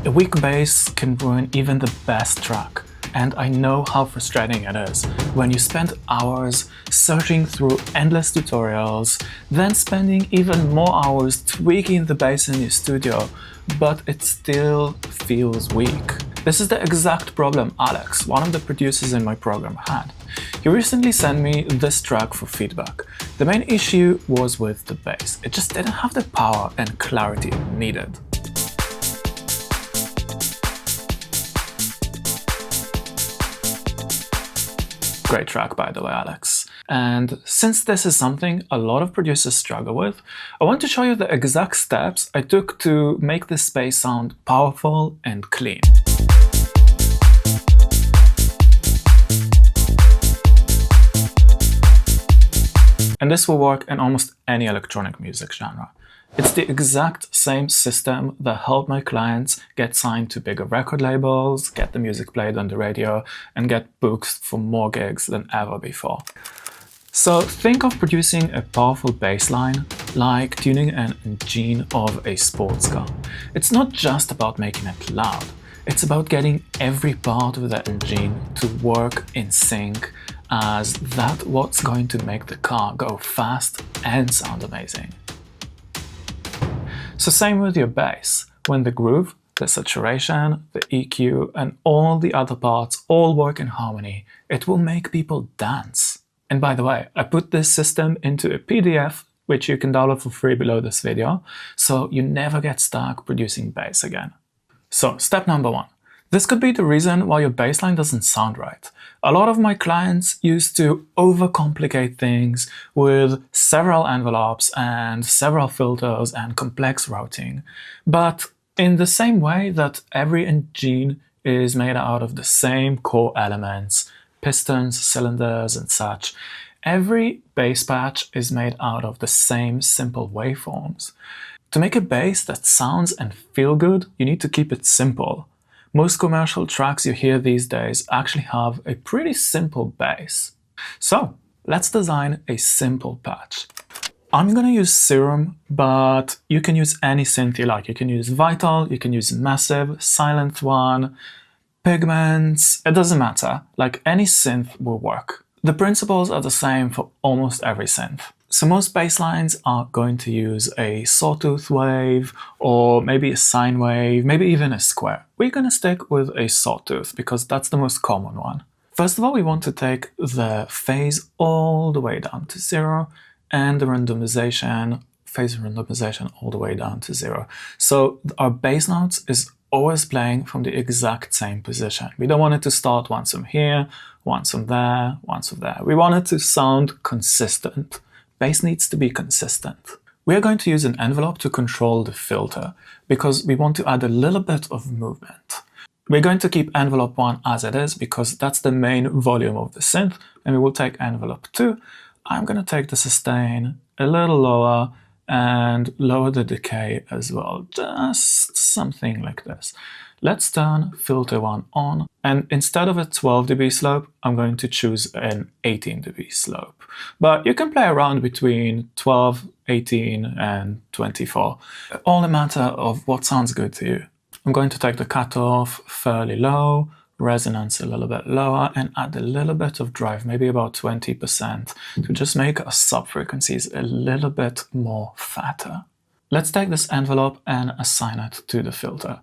A weak bass can ruin even the best track, and I know how frustrating it is when you spend hours searching through endless tutorials, then spending even more hours tweaking the bass in your studio, but it still feels weak. This is the exact problem Alex, one of the producers in my program, had. He recently sent me this track for feedback. The main issue was with the bass. It just didn't have the power and clarity it needed. Great track, by the way, Alex. And since this is something a lot of producers struggle with, I want to show you the exact steps I took to make this bass sound powerful and clean. And this will work in almost any electronic music genre. It's the exact same system that helped my clients get signed to bigger record labels, get the music played on the radio, and get booked for more gigs than ever before. So think of producing a powerful bass line like tuning an engine of a sports car. It's not just about making it loud. It's about getting every part of that engine to work in sync, as that's what's going to make the car go fast and sound amazing. So same with your bass. When the groove, the saturation, the EQ, and all the other parts all work in harmony, it will make people dance. And by the way, I put this system into a PDF, which you can download for free below this video, so you never get stuck producing bass again. So step number 1. This could be the reason why your bass line doesn't sound right. A lot of my clients used to overcomplicate things with several envelopes and several filters and complex routing. But in the same way that every engine is made out of the same core elements, pistons, cylinders, and such, every bass patch is made out of the same simple waveforms. To make a bass that sounds and feels good, you need to keep it simple. Most commercial tracks you hear these days actually have a pretty simple bass. So let's design a simple patch. I'm gonna use Serum, but you can use any synth you like. You can use Vital, you can use Massive, Silent One, Pigments, it doesn't matter. Like, any synth will work. The principles are the same for almost every synth. So most bass lines are going to use a sawtooth wave, or maybe a sine wave, maybe even a square. We're going to stick with a sawtooth because that's the most common one. First of all, we want to take the phase all the way down to 0 and the randomization, phase randomization all the way down to 0. So our bass notes is always playing from the exact same position. We don't want it to start once from here, once from there, once from there. We want it to sound consistent. Bass needs to be consistent. We are going to use an envelope to control the filter because we want to add a little bit of movement. We're going to keep envelope 1 as it is because that's the main volume of the synth, and we will take envelope 2. I'm going to take the sustain a little lower and lower the decay as well, just something like this. Let's turn filter 1 on, and instead of a 12 dB slope, I'm going to choose an 18 dB slope. But you can play around between 12, 18, and 24. All a matter of what sounds good to you. I'm going to take the cutoff fairly low, resonance a little bit lower, and add a little bit of drive, maybe about 20%, to just make our sub-frequencies a little bit more fatter. Let's take this envelope and assign it to the filter.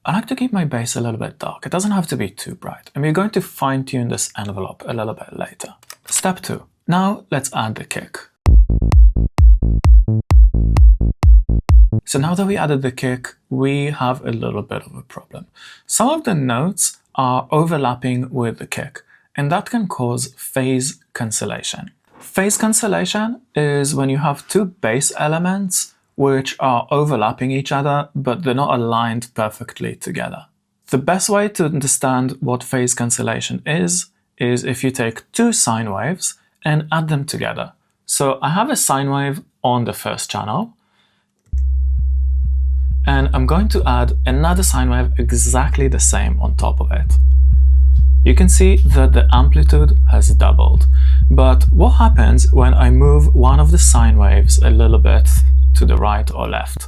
I like to keep my bass a little bit dark. It doesn't have to be too bright, and we're going to fine-tune this envelope a little bit later. Step 2. Now let's add the kick. So now that we added the kick, we have a little bit of a problem. Some of the notes are overlapping with the kick, and that can cause phase cancellation. Phase cancellation is when you have two bass elements which are overlapping each other, but they're not aligned perfectly together. The best way to understand what phase cancellation is if you take two sine waves and add them together. So I have a sine wave on the first channel, and I'm going to add another sine wave exactly the same on top of it. You can see that the amplitude has doubled, But what happens when I move one of the sine waves a little bit to the right or left?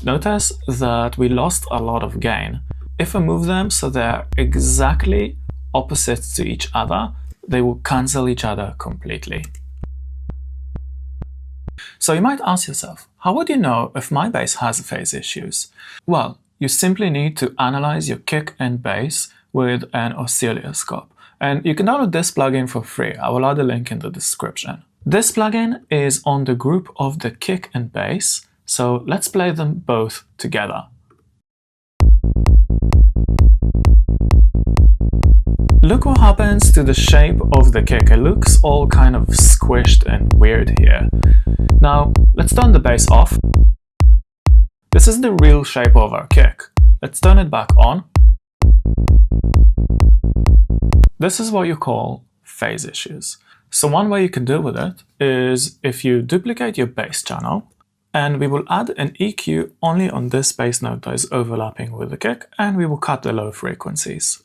Notice that we lost a lot of gain. If I move them so they're exactly opposite to each other, they will cancel each other completely. So you might ask yourself, how would you know if my bass has phase issues? Well, you simply need to analyze your kick and bass with an OccularScope. And you can download this plugin for free. I will add a link in the description. This plugin is on the group of the kick and bass, so let's play them both together. Look what happens to the shape of the kick. It looks all kind of squished and weird here. Now, let's turn the bass off. This is the real shape of our kick. Let's turn it back on. This is what you call phase issues. So one way you can deal with it is if you duplicate your bass channel, and we will add an EQ only on this bass note that is overlapping with the kick, and we will cut the low frequencies.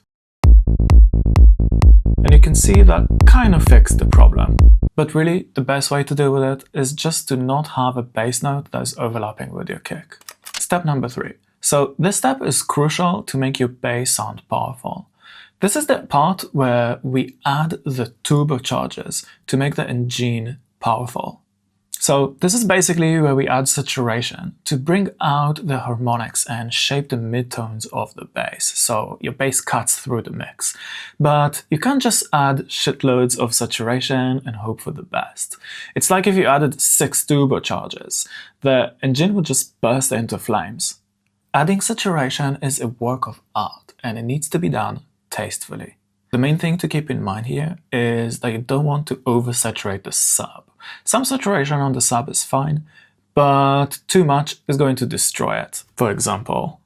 And you can see that kind of fixed the problem. But really, the best way to deal with it is just to not have a bass note that is overlapping with your kick. Step number 3. So this step is crucial to make your bass sound powerful. This is the part where we add the turbochargers to make the engine powerful. So this is basically where we add saturation to bring out the harmonics and shape the midtones of the bass, so your bass cuts through the mix. But you can't just add shitloads of saturation and hope for the best. It's like if you added 6 turbochargers, the engine would just burst into flames. Adding saturation is a work of art, and it needs to be done tastefully. The main thing to keep in mind here is that you don't want to oversaturate the sub. Some saturation on the sub is fine, but too much is going to destroy it. For example,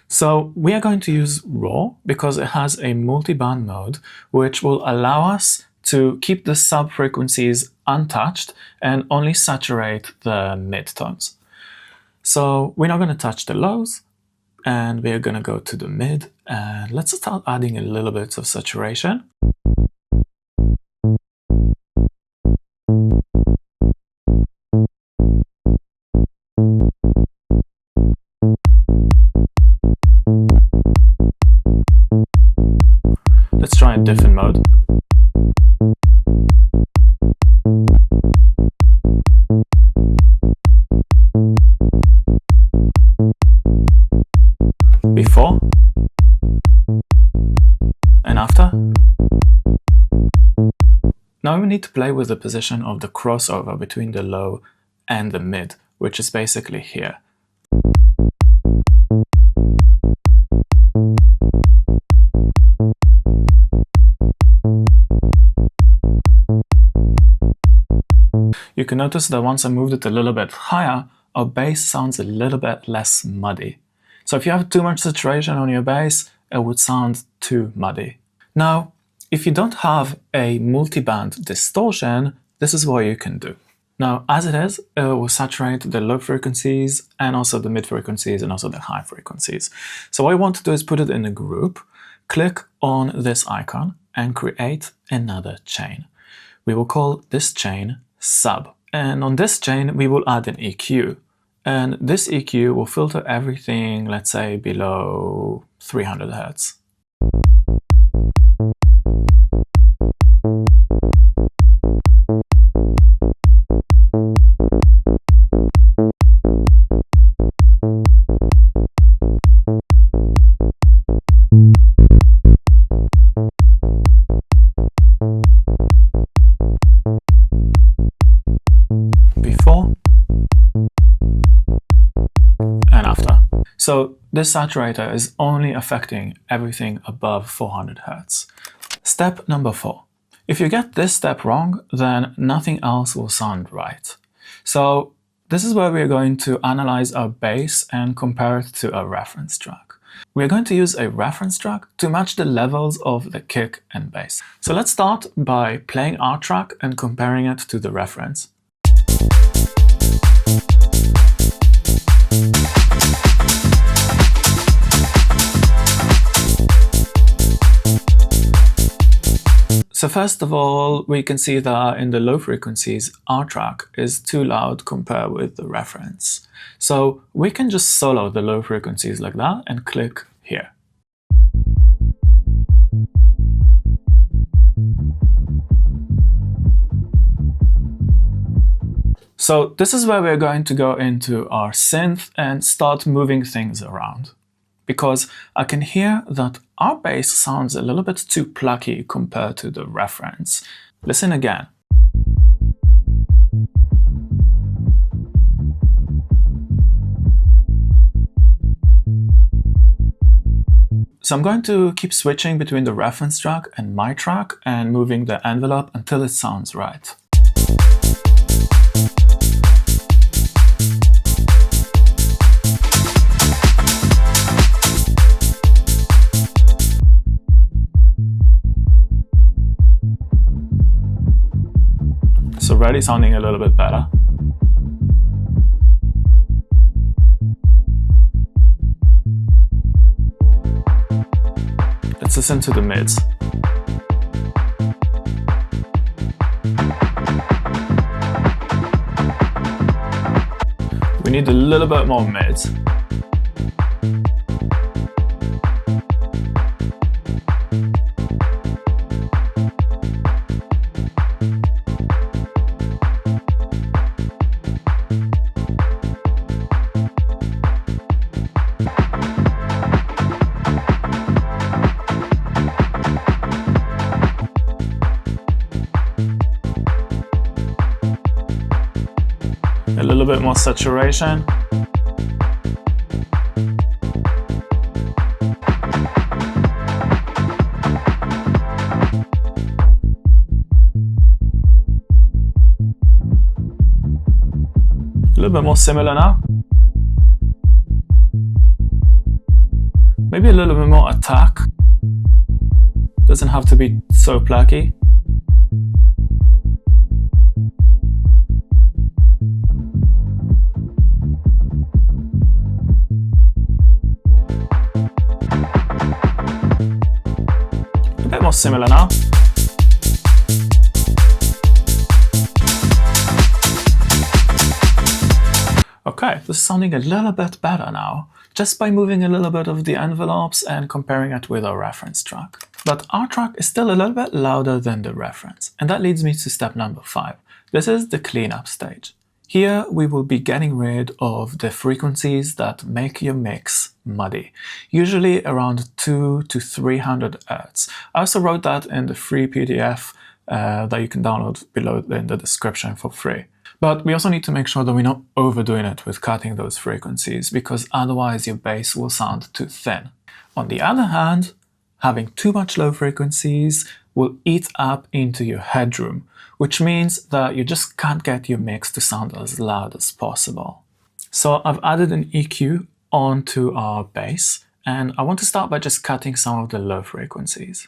so we are going to use raw because it has a multi-band mode which will allow us to keep the sub frequencies untouched and only saturate the midtones. So we're not going to touch the lows, and we're going to go to the mid, and let's start adding a little bit of saturation. Let's try a different mode. Before and after. Now we need to play with the position of the crossover between the low and the mid, which is basically here. You can notice that once I moved it a little bit higher, our bass sounds a little bit less muddy. So if you have too much saturation on your bass, it would sound too muddy. Now, if you don't have a multi-band distortion, this is what you can do. Now, as it is, it will saturate the low frequencies and also the mid frequencies and also the high frequencies. So what I want to do is put it in a group, click on this icon and create another chain. We will call this chain sub. And on this chain, we will add an EQ. And this EQ will filter everything, let's say, below 300 Hz. Before and after. So this saturator is only affecting everything above 400 Hz. Step number 4. If you get this step wrong, then nothing else will sound right. So this is where we are going to analyze our bass and compare it to a reference track. We are going to use a reference track to match the levels of the kick and bass. So let's start by playing our track and comparing it to the reference. So first of all, we can see that in the low frequencies, our track is too loud compared with the reference. So we can just solo the low frequencies like that and click here. So this is where we're going to go into our synth and start moving things around. Because I can hear that our bass sounds a little bit too plucky compared to the reference. Listen again. So I'm going to keep switching between the reference track and my track and moving the envelope until it sounds right. It's already sounding a little bit better. Let's listen to the mids. We need a little bit more mids. A little bit more saturation. A little bit more similar now. Maybe a little bit more attack. Doesn't have to be so plucky. A bit more similar now. Okay, this is sounding a little bit better now, just by moving a little bit of the envelopes and comparing it with our reference track. But our track is still a little bit louder than the reference, and that leads me to step number 5. This is the cleanup stage. Here we will be getting rid of the frequencies that make your mix muddy, usually around 200 to 300 Hz. I also wrote that in the free PDF that you can download below in the description for free. But we also need to make sure that we're not overdoing it with cutting those frequencies, because otherwise your bass will sound too thin. On the other hand, having too much low frequencies will eat up into your headroom, which means that you just can't get your mix to sound as loud as possible. So I've added an EQ onto our bass, and I want to start by just cutting some of the low frequencies.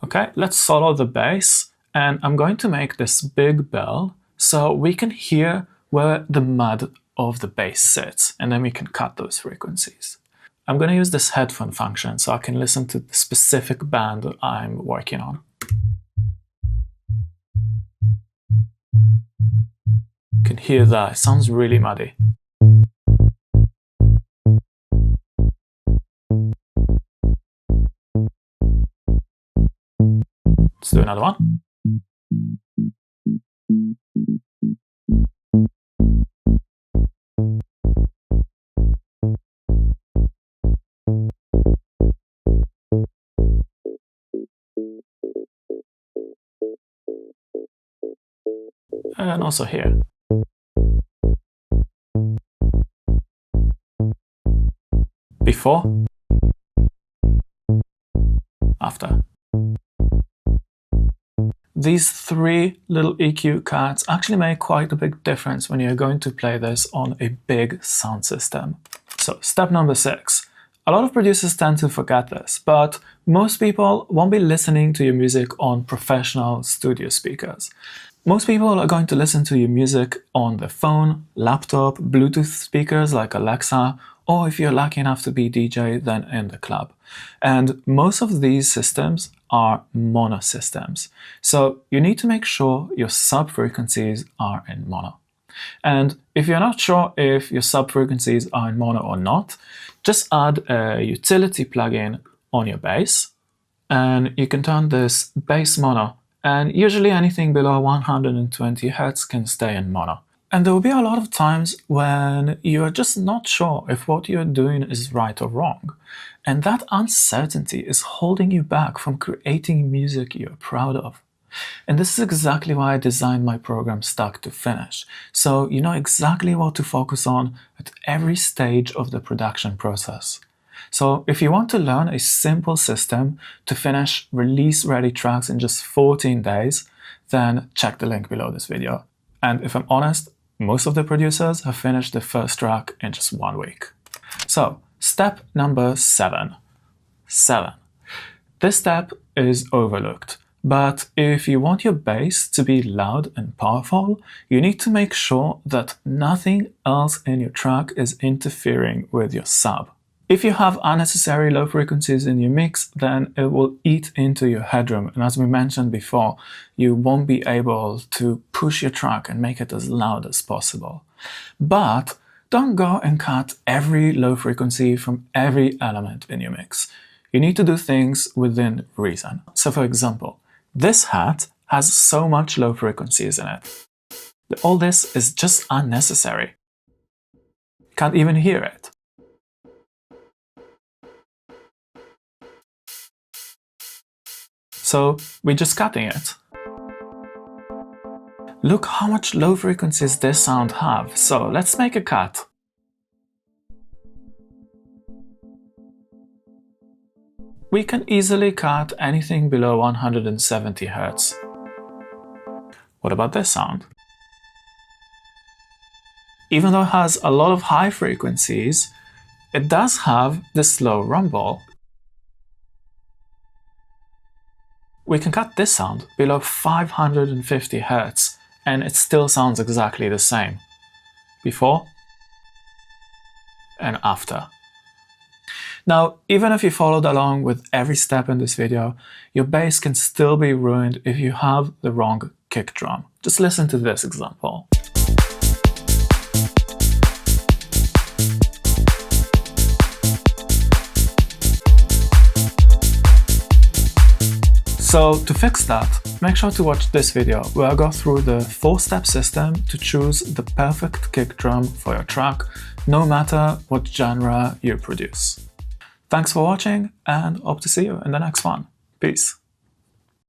Okay, let's solo the bass, and I'm going to make this big bell so we can hear where the mud of the bass sits, and then we can cut those frequencies. I'm going to use this headphone function so I can listen to the specific band I'm working on. You can hear that, it sounds really muddy. Let's do another one. And also here. Before, after. These 3 little EQ cuts actually make quite a big difference when you're going to play this on a big sound system. So step number 6. A lot of producers tend to forget this, but most people won't be listening to your music on professional studio speakers. Most people are going to listen to your music on their phone, laptop, Bluetooth speakers like Alexa, or if you're lucky enough to be DJ, then in the club. And most of these systems are mono systems. So you need to make sure your sub-frequencies are in mono. And if you're not sure if your sub-frequencies are in mono or not, just add a utility plugin on your bass, and you can turn this bass mono, and usually anything below 120 Hz can stay in mono. And there will be a lot of times when you're just not sure if what you're doing is right or wrong. And that uncertainty is holding you back from creating music you're proud of. And this is exactly why I designed my program start to finish, so you know exactly what to focus on at every stage of the production process. So if you want to learn a simple system to finish release-ready tracks in just 14 days, then check the link below this video. And if I'm honest, most of the producers have finished the first track in just 1 week. So, step number 7. This step is overlooked. But if you want your bass to be loud and powerful, you need to make sure that nothing else in your track is interfering with your sub. If you have unnecessary low frequencies in your mix, then it will eat into your headroom, and as we mentioned before, you won't be able to push your track and make it as loud as possible. But don't go and cut every low frequency from every element in your mix. You need to do things within reason. So for example, this hat has so much low frequencies in it. All this is just unnecessary. Can't even hear it. So we're just cutting it. Look how much low frequencies this sound have, so let's make a cut. We can easily cut anything below 170 Hz. What about this sound? Even though it has a lot of high frequencies, it does have this low rumble. We can cut this sound below 550 Hz, and it still sounds exactly the same. Before and after. Now, even if you followed along with every step in this video, your bass can still be ruined if you have the wrong kick drum. Just listen to this example. So to fix that, make sure to watch this video where I go through the 4-step system to choose the perfect kick drum for your track, no matter what genre you produce. Thanks for watching, and hope to see you in the next one. Peace.